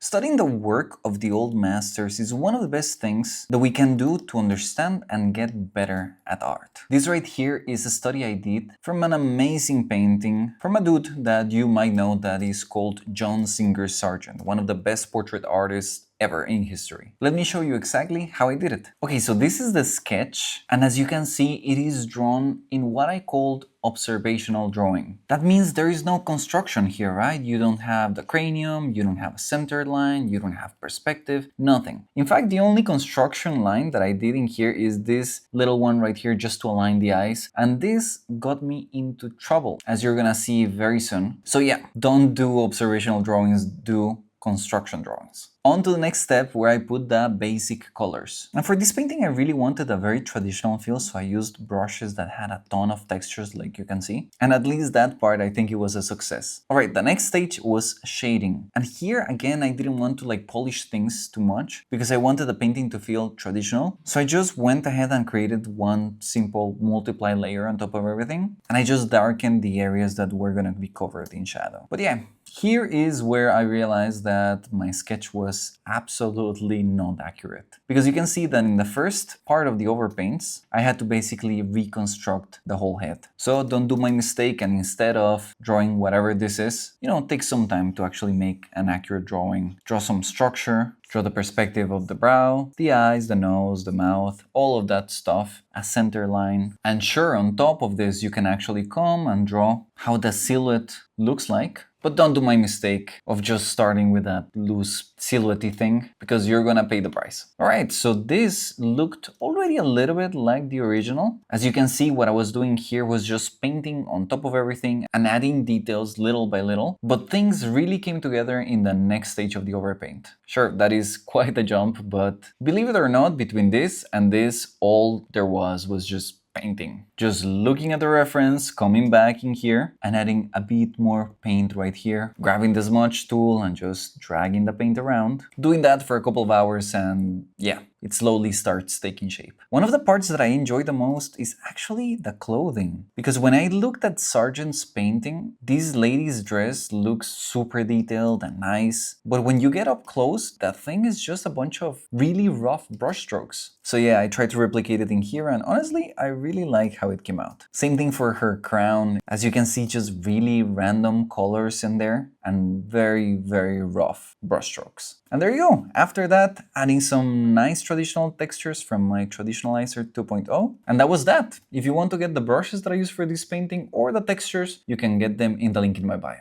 Studying the work of the old masters is one of the best things that we can do to understand and get better at art. This right here is a study I did from an amazing painting from a dude that you might know that is called John Singer Sargent, one of the best portrait artists ever in history. Let me show you exactly how I did it. Okay, so this is the sketch, and as you can see, it is drawn in what I called observational drawing. That means there is no construction here, right? You don't have the cranium, you don't have a centered line, you don't have perspective, nothing. In fact, the only construction line that I did in here is this little one right here just to align the eyes, and this got me into trouble, as you're gonna see very soon. So yeah, don't do observational drawings, do construction drawings. On to the next step where I put the basic colors. And for this painting I really wanted a very traditional feel, so I used brushes that had a ton of textures like you can see. And at least that part I think it was a success. Alright, the next stage was shading. And here again I didn't want to polish things too much because I wanted the painting to feel traditional. So I just went ahead and created one simple multiply layer on top of everything. And I just darkened the areas that were gonna be covered in shadow. But yeah, here is where I realized that my sketch was absolutely not accurate. Because you can see that in the first part of the overpaints, I had to basically reconstruct the whole head. So don't do my mistake and instead of drawing whatever this is, take some time to actually make an accurate drawing. Draw some structure, draw the perspective of the brow, the eyes, the nose, the mouth, all of that stuff, a center line. And sure, on top of this, you can actually come and draw how the silhouette looks like. But don't do my mistake of just starting with that loose silhouette-y thing, because you're gonna pay the price. Alright, so this looked already a little bit like the original. As you can see, what I was doing here was just painting on top of everything and adding details little by little. But things really came together in the next stage of the overpaint. Sure, that is quite a jump, but believe it or not, between this and this, all there was just painting. Just looking at the reference, coming back in here and adding a bit more paint right here, grabbing the smudge tool and just dragging the paint around. Doing that for a couple of hours and yeah, it slowly starts taking shape. One of the parts that I enjoy the most is actually the clothing. Because when I looked at Sargent's painting, this lady's dress looks super detailed and nice. But when you get up close, that thing is just a bunch of really rough brushstrokes. So yeah, I tried to replicate it in here and honestly, I really like how it came out. Same thing for her crown. As you can see, just really random colors in there and very, very rough brushstrokes. And there you go. After that, adding some nice traditional textures from my Traditionalizer 2.0. And that was that. If you want to get the brushes that I use for this painting or the textures, you can get them in the link in my bio.